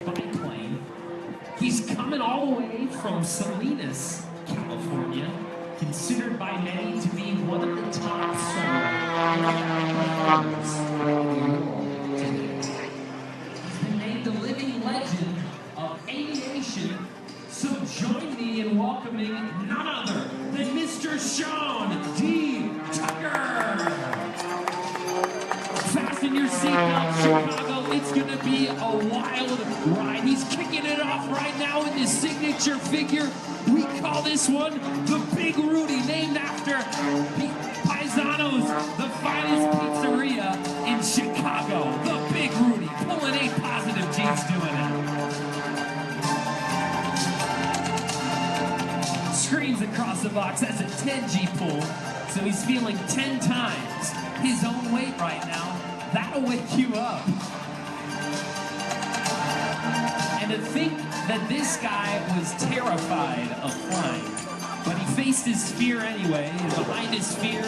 biplane. He's coming all the way from Salinas, California, considered by many to be one of the top solos in the world today. He's been named the living legend of aviation, so join me in welcoming none other than Mr. Sean D. Tucker. Fasten your seatbelt, Chicago. It's going to be a wild ride. He's kicking it off right now in his signature figure. We call this one the Big Rudy, named after Paisano's, the finest pizzeria in Chicago. The Big Rudy, pulling 8 positive G's doing it. Screens across the box, that's a 10G pull, so he's feeling 10 times his own weight right now. That'll wake you up. And to think that this guy was terrified of flying, but he faced his fear anyway, and behind his fear,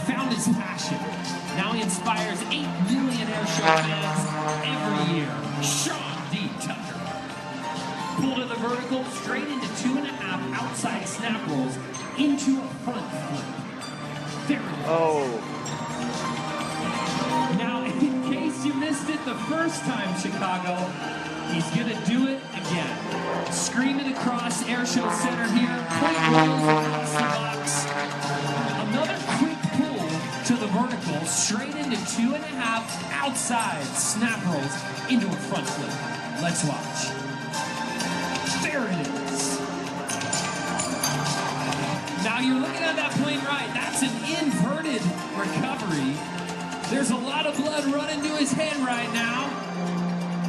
found his passion. Now he inspires 8 million airshow fans every year. Sean D. Tucker. Pull to the vertical, straight into 2.5 outside snap rolls, into a front flip. There it is. Oh. Now, in case you missed it the first time, Chicago, he's gonna do it again. Screaming across Airshow Center here, point rolls across the box. Another quick pull to the vertical, straight into 2.5 outside snap rolls into a front flip. Let's watch. There it is. Now you're looking at that plane right. That's an inverted recovery. There's a lot of blood running to his head right now.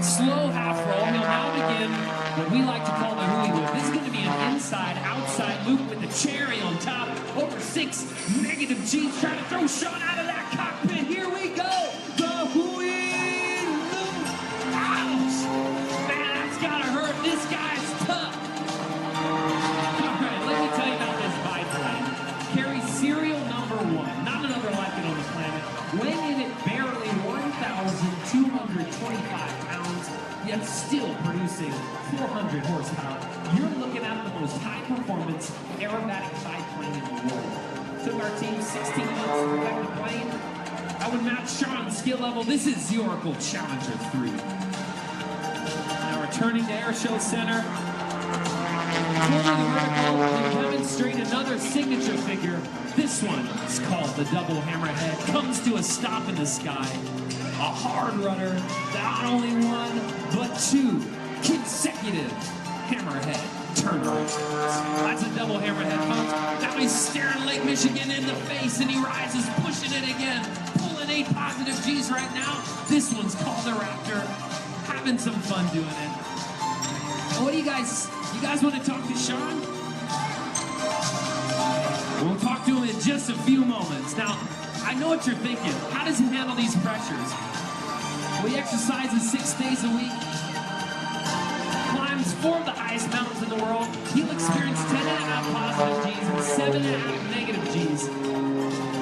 Slow half roll. He'll now begin what we like to call the hooey loop. This is going to be an inside-outside loop with the cherry on top. Over 6 negative G's trying to throw Sean out of that cockpit. Here we go. The hooey loop. Ouch. Man, that's got to hurt. This guy's tough. All right, let me tell you about this biplane. Carries serial number 1. Not another like it on the planet. Weighing in at barely 1,225 pounds, yet still producing 400 horsepower. You're looking at the most high-performance aerobatic biplane in the world. Took our team 16 months to perfect the plane. I would match Sean's skill level. This is the Oracle Challenger 3. Now returning to Airshow Center. Pull to the vertical and demonstrate another signature figure. This one is called the double hammerhead. Comes to a stop in the sky. A hard rudder, not only 1, but 2 consecutive hammerhead turnarounds. That's a double hammerhead, folks. Now he's staring Lake Michigan in the face, and he rises, pushing it again, pulling 8 positive G's right now. This one's called the Raptor. Having some fun doing it. And what do you guys want to talk to Sean? We'll talk to him in just a few moments. Now, I know what you're thinking. How does he handle these pressures? Well, he exercises 6 days a week, climbs 4 of the highest mountains in the world. He'll experience 10.5 positive G's and 7.5 negative G's.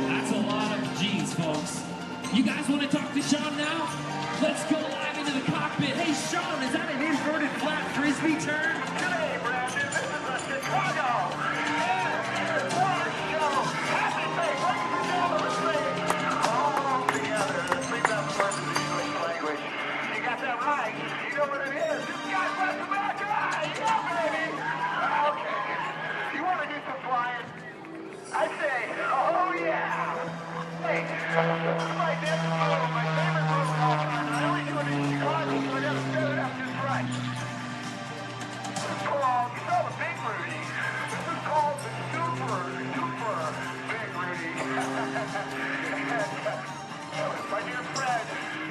That's a lot of G's, folks. You guys want to talk to Sean now? Let's go live into the cockpit. Hey, Sean, is that an inverted flat frisbee turn? Today, Brandon, this is a Chicago. Happy day, ladies and gentlemen, sing all together. Let's leave that for the English language. You got that right. You know what it is. This guy's West America. Yeah, baby. Okay. You want to do some flying? I say, oh, yeah. Hey, this is my dance move, my favorite move of all time. I only do it in Chicago, so I got to set it up just right. This is called, you saw the Big Rudy. This is called the Super Big Rudy. My dear friend,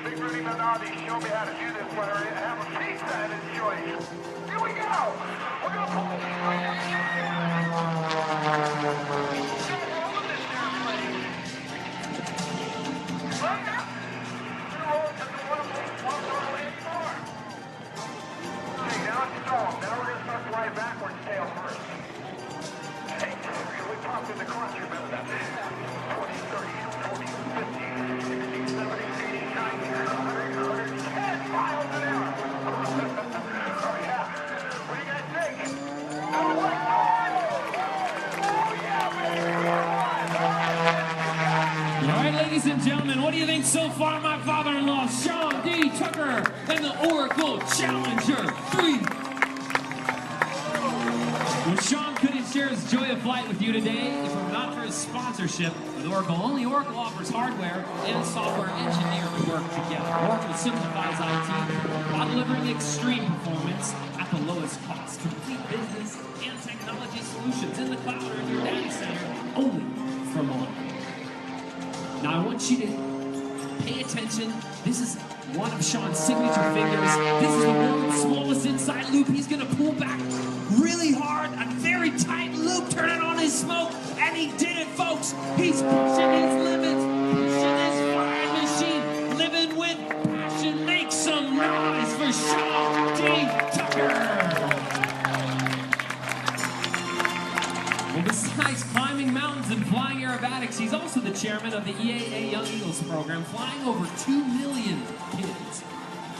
Big Rudy Menotti, showed me how to do this one. Have a pizza and enjoy it. Here we go. We're going to pull this right up. Hold this there, please. Right now. Roll to the one won't go away anymore. Okay, now it's stalled. Now we're going to start flying backwards, tail first. Hey, we popped in the clutch, remember that? 20, 30, 40, 50, 60, 70, 80, 90, 100, 110 miles an hour. and gentlemen, what do you think so far, my father-in-law, Sean D. Tucker, and the Oracle Challenger 3? Well, Sean couldn't share his joy of flight with you today if it were not for his sponsorship with Oracle. Only Oracle offers hardware and software engineering work together. Oracle simplifies IT while delivering extreme performance at the lowest cost. Complete business and technology solutions in the cloud or in your data center, only from Oracle. Now I want you to pay attention. This is one of Sean's signature figures. This is the world's smallest inside loop. He's gonna pull back really hard, a very tight loop, turning on his smoke, and he did it, folks. He's pushing his limits, pushing his flying machine, living with passion. Make some noise for Sean D. Tucker. Well, besides climbing mountains and flying aerobatics, he's also the chairman of the EAA Young Eagles program, flying over 2 million kids.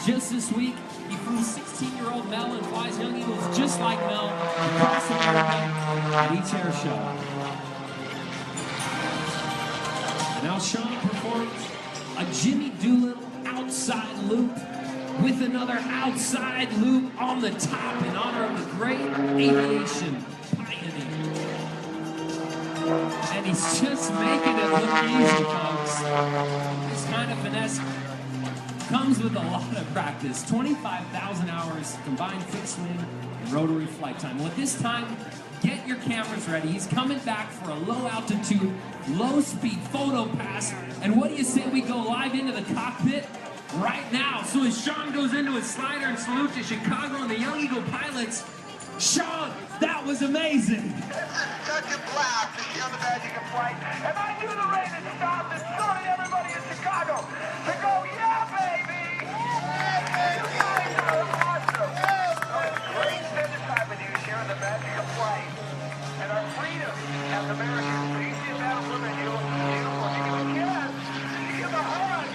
Just this week, he flew 16-year-old Mel and flies Young Eagles just like Mel across America at each air show. And now Sean performs a Jimmy Doolittle outside loop with another outside loop on the top in honor of the great aviation pioneer. And he's just making it look easy, folks. This kind of finesse comes with a lot of practice. 25,000 hours combined fixed wing and rotary flight time. Well, at this time, get your cameras ready. He's coming back for a low altitude, low speed photo pass. And what do you say we go live into the cockpit right now? So as Sean goes into his slider and salute to Chicago and the Young Eagle pilots, Sean, that was amazing. This is such a blast to share the magic of flight. And I knew the rain had stopped and started everybody in Chicago to go, yeah, baby! You guys are awesome! It's great spending time with you, sharing the magic of flight. And our freedom as Americans. So you see that woman, you look beautiful. You give a kiss, you give a hug,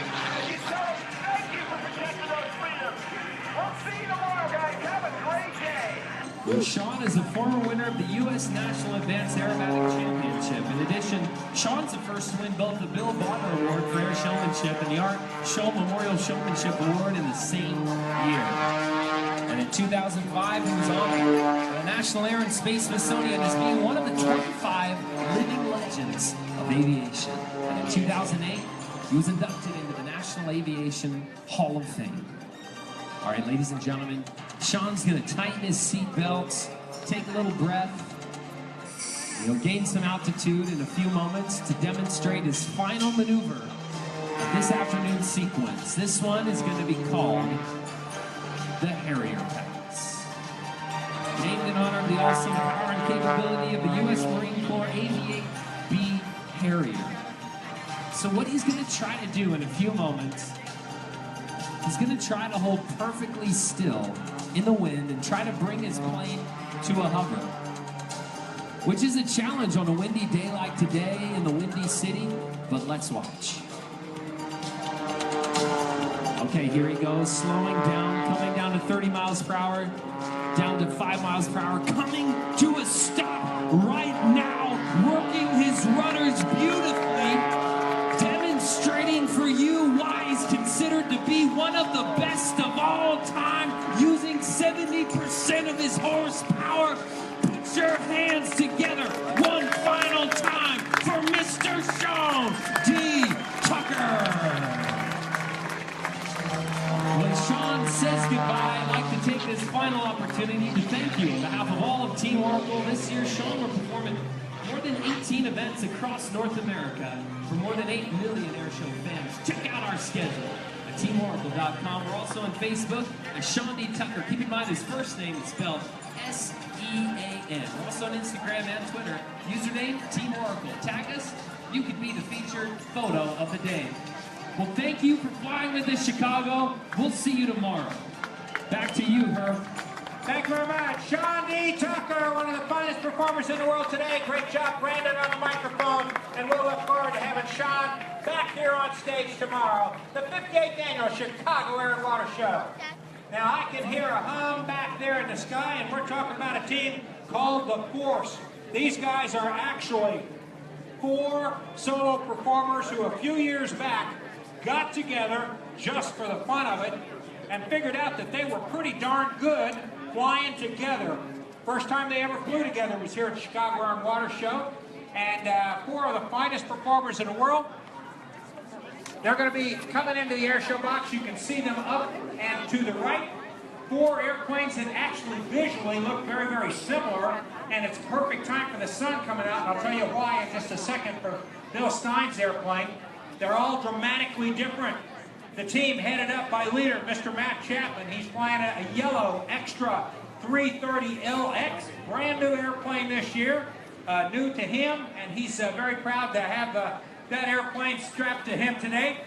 you tell them thank you for protecting those freedoms. We'll see you tomorrow, guys. Have a great day. Well, Sean is a former winner of the U.S. National Advanced Aerobatic Championship. In addition, Sean's the first to win both the Bill Barber Award for Air Showmanship and the Art Show Memorial Showmanship Award in the same year. And in 2005, he was honored by the National Air and Space Smithsonian as being one of the 25 living legends of aviation. And in 2008, he was inducted into the National Aviation Hall of Fame. All right, ladies and gentlemen, Sean's gonna tighten his seat belts, take a little breath. He'll gain some altitude in a few moments to demonstrate his final maneuver of this afternoon's sequence. This one is gonna be called the Harrier Pass. Named in honor of the awesome power and capability of the U.S. Marine Corps AV-8B Harrier. So what he's gonna try to do in a few moments, he's going to try to hold perfectly still in the wind and try to bring his plane to a hover, which is a challenge on a windy day like today in the Windy City, but let's watch. Okay, here he goes, slowing down, coming down to 30 miles per hour, down to 5 miles per hour, coming to a stop right now, working his rudders beautifully, demonstrating for you why he's considered to be one of the best of all time, using 70% of his horsepower. Put your hands together one final time for Mr. Sean D. Tucker. When Sean says goodbye, I'd like to take this final opportunity to thank you on behalf of all of Team Oracle. This year, Sean will perform in more than 18 events across North America for more than 8 million airshow fans. Check out our schedule at teamoracle.com. We're also on Facebook as Sean D. Tucker. Keep in mind his first name is spelled S-E-A-N. We're also on Instagram and Twitter. Username, Team Oracle. Tag us. You could be the featured photo of the day. Well, thank you for flying with us, Chicago. We'll see you tomorrow. Back to you, Herb. Thank you very much. Sean D. Tucker, one of the finest performers in the world today. Great job, Brandon, on the microphone. And we'll look forward to having Sean back here on stage tomorrow. The 58th Annual Chicago Air and Water Show. Now, I can hear a hum back there in the sky, and we're talking about a team called The Force. These guys are actually 4 solo performers who a few years back got together just for the fun of it and figured out that they were pretty darn good flying together. First time they ever flew together was here at the Chicago Air and Water Show. And 4 of the finest performers in the world. They're going to be coming into the air show box. You can see them up and to the right. 4 airplanes that actually visually look very, very similar. And it's perfect time for the sun coming out. And I'll tell you why in just a second for Bill Stein's airplane. They're all dramatically different. The team headed up by leader, Mr. Matt Chapman. He's flying a yellow extra 330LX, brand new airplane this year, new to him, and he's very proud to have that airplane strapped to him today.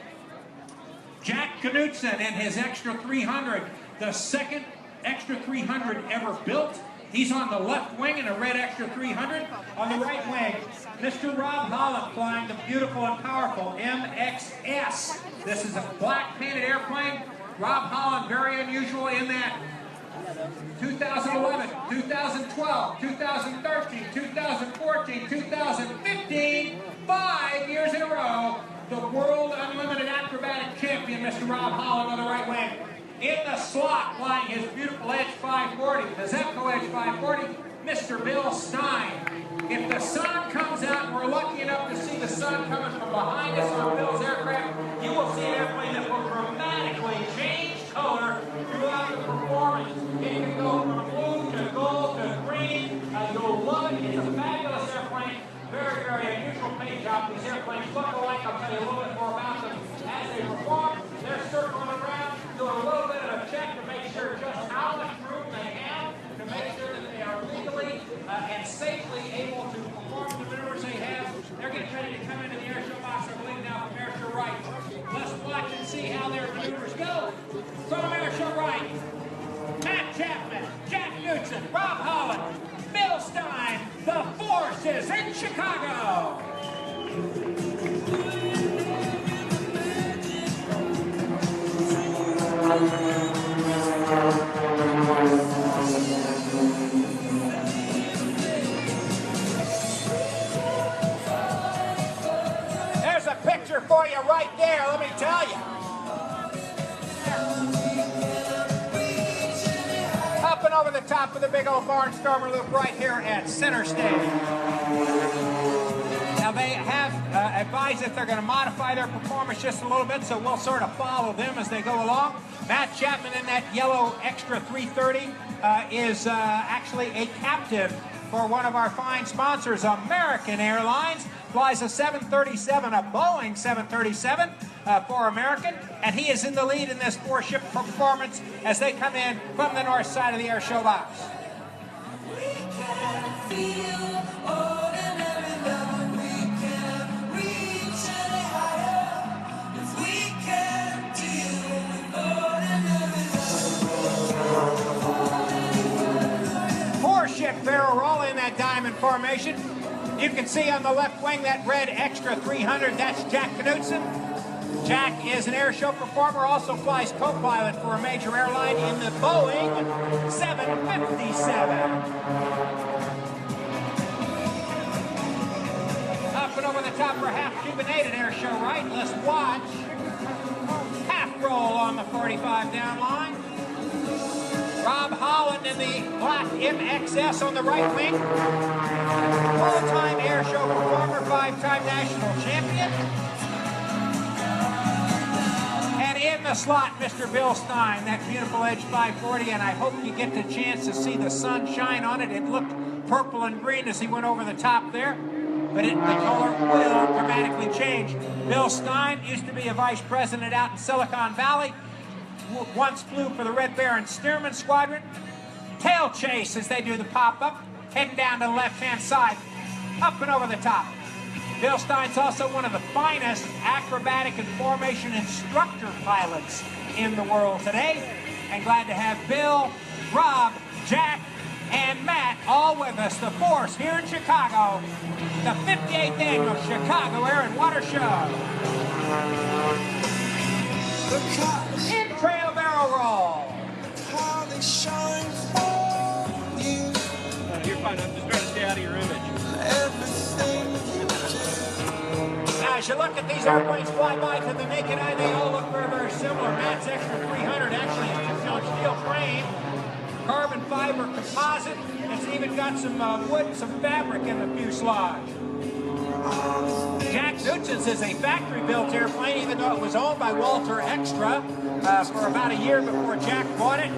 Jack Knutson in his extra 300, the second extra 300 ever built. He's on the left wing in a red extra 300. On the right wing, Mr. Rob Holland flying the beautiful and powerful MXS. This is a black painted airplane. Rob Holland, very unusual in that 2011, 2012, 2013, 2014, 2015, 5 years in a row, the World Unlimited Acrobatic Champion, Mr. Rob Holland on the right wing. In the slot, flying his beautiful Edge 540, the Zepco Edge 540, Mr. Bill Stein. If the sun comes out, and we're lucky enough to see the sun coming from behind us on Bill's aircraft, you will see an airplane that will dramatically change color throughout the performance. It can go from blue to gold to green. You'll love it. It's a fabulous airplane. Very, very unusual paint job. These airplanes look alike. I'll tell you a little bit more about them as they perform. They're circling around, doing a little bit of a check to make sure just how much room they have, to make sure that they are legally and safely able to perform the maneuvers they have. They're getting ready to come into the air show box, I believe, now from air show right. Let's watch and see how their maneuvers go. From air show right, Matt Chapman, Jack Knutson, Rob Holland, Bill Stein, the Force is in Chicago. There's a picture for you right there, let me tell you. Up and over the top of the big old Barnstormer loop right here at center stage. Now they have advised that they're going to modify their performance just a little bit, so we'll sort of follow them as they go along. Matt Chapman in that yellow extra 330 is actually a captive for one of our fine sponsors, American Airlines. Flies a 737, a Boeing 737 for American, and he is in the lead in this 4-ship performance as they come in from the north side of the air show box. We can feel ordinary love. We can reach any higher if we can deal with ordinary love. 4-ship barrel roll in that diamond formation. You can see on the left wing that red extra 300, that's Jack Knutson. Jack is an air show performer, also flies co-pilot for a major airline in the Boeing 757. Up and over the top for half cubonated air show right. Let's watch. Half roll on the 45 down line. Rob Holland in the black MXS on the right wing. Full-time air show performer, 5-time national champion. And in the slot, Mr. Bill Stein, that beautiful Edge 540, and I hope you get the chance to see the sun shine on it. It looked purple and green as he went over the top there, but the color will dramatically change. Bill Stein used to be a vice president out in Silicon Valley. Once flew for the Red Baron Stearman Squadron. Tail chase as they do the pop-up, heading down to the left-hand side, up and over the top. Bill Stein's also one of the finest acrobatic and formation instructor pilots in the world today. And glad to have Bill, Rob, Jack, and Matt all with us. The Force here in Chicago, the 58th annual Chicago Air and Water Show. In trail barrel roll. How they shine for you. You're fine. I'm just trying to stay out of your image. Everything you do. as you look at these airplanes fly by to the naked eye, they all look very, very similar. Matt's Extra 300 actually is steel frame, carbon fiber composite. It's even got some wood, some fabric in the fuselage. Jack Nugent's is a factory-built airplane, even though it was owned by Walter Extra for about a year before Jack bought it.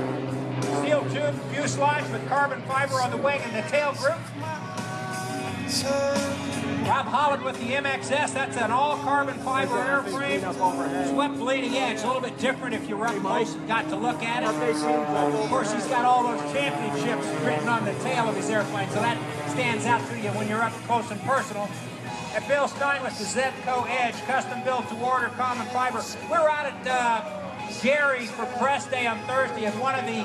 Steel tube fuselage with carbon fiber on the wing and the tail group. Rob Holland with the MXS. That's an all-carbon fiber airframe. Swept bleeding edge. A little bit different if you were up close and got to look at it. Of course, he's got all those championships written on the tail of his airplane, so that stands out to you when you're up close and personal. And Bill Stein with the Zedco Edge, custom built to order, common fiber. We're out at Gary's for press day on Thursday, and one of the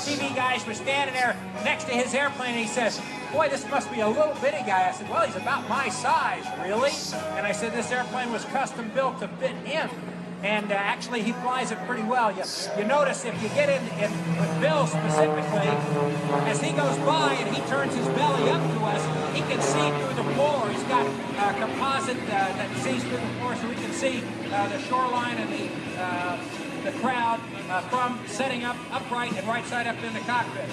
TV guys was standing there next to his airplane, and he says, "Boy, this must be a little bitty guy." I said, "Well, he's about my size, really." And I said, "This airplane was custom built to fit him." And actually, he flies it pretty well. You notice if you get in with Bill specifically, as he goes by and he turns his belly up to us, he can see through the floor. He's got composite that sees through the floor, so we can see the shoreline and the crowd from setting up upright and right side up in the cockpit.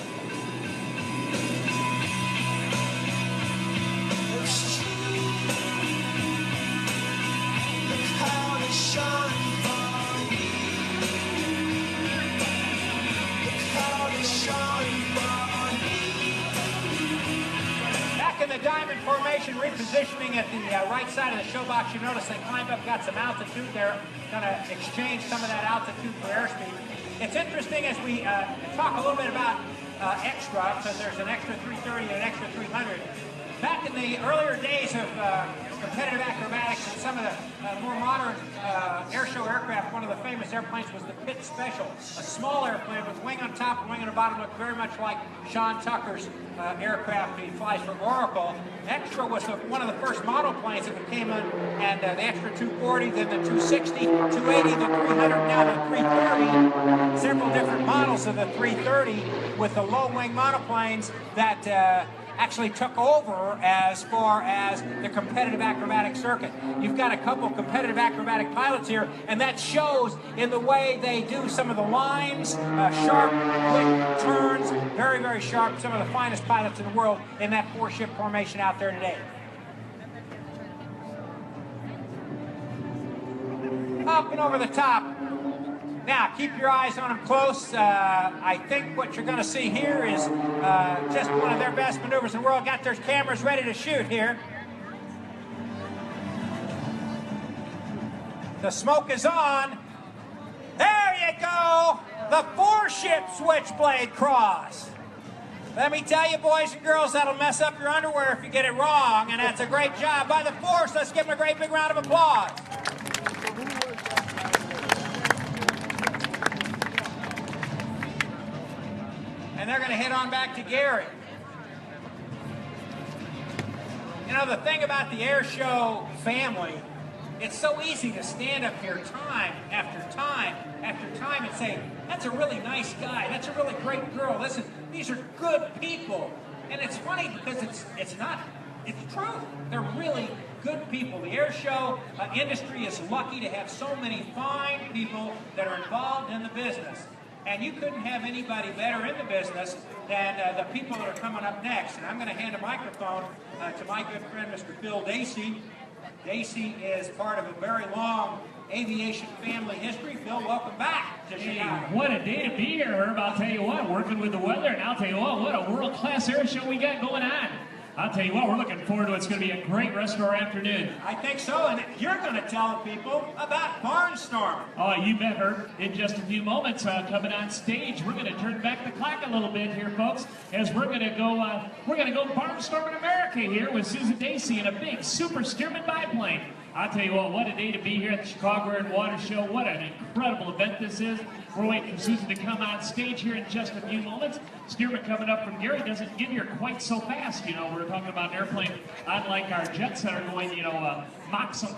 Back in the diamond formation, repositioning at the right side of the show box, you notice they climbed up, got some altitude there, going to exchange some of that altitude for airspeed. It's interesting as we talk a little bit about extra, because there's an extra 330 and an extra 300. Back in the earlier days of competitive acrobatics and some of the more modern air show aircraft, one of the famous airplanes was the Pitt Special, a small airplane with wing on top and wing on the bottom, looked very much like Sean Tucker's aircraft he flies for Oracle. Extra was one of the first model planes that came in, and the Extra 240, then the 260, 280, the 300, now the 330, several different models of the 330 with the low wing monoplanes that actually took over as far as the competitive acrobatic circuit. You've got a couple competitive acrobatic pilots here, and that shows in the way they do some of the lines, sharp, quick turns, very, very sharp. Some of the finest pilots in the world in that four-ship formation out there today. Up and over the top. Now, keep your eyes on them close. I think what you're going to see here is just one of their best maneuvers in the world. Got their cameras ready to shoot here. The smoke is on. There you go. The four-ship switchblade cross. Let me tell you, boys and girls, that'll mess up your underwear if you get it wrong, and that's a great job by the Force. Let's give them a great big round of applause. And they're going to head on back to Gary. You know, the thing about the air show family, it's so easy to stand up here time after time after time and say, "That's a really nice guy, that's a really great girl, listen, these are good people." And it's funny because it's true. They're really good people. The air show industry is lucky to have so many fine people that are involved in the business. And you couldn't have anybody better in the business than the people that are coming up next. And I'm going to hand a microphone to my good friend, Mr. Bill Dacey. Dacey is part of a very long aviation family history. Bill, welcome back to Chicago. Hey, what a day to be here, Herb. I'll tell you what, working with the weather, and I'll tell you what a world-class air show we got going on. I'll tell you what, we're looking forward to it. It's going to be a great rest of our afternoon. I think so, and you're going to tell people about Barnstormer. Oh, you bet, Herb. In just a few moments, coming on stage, we're going to turn back the clock a little bit here, folks, as we're going to go Barnstorming America here with Susan Dacey in a big Super Stearman biplane. I'll tell you what a day to be here at the Chicago Air and Water Show. What an incredible event this is. We're waiting for Susan to come on stage here in just a few moments. Stearman coming up from Gary doesn't get here quite so fast. You know, we're talking about an airplane, unlike our jets that are going, Mach some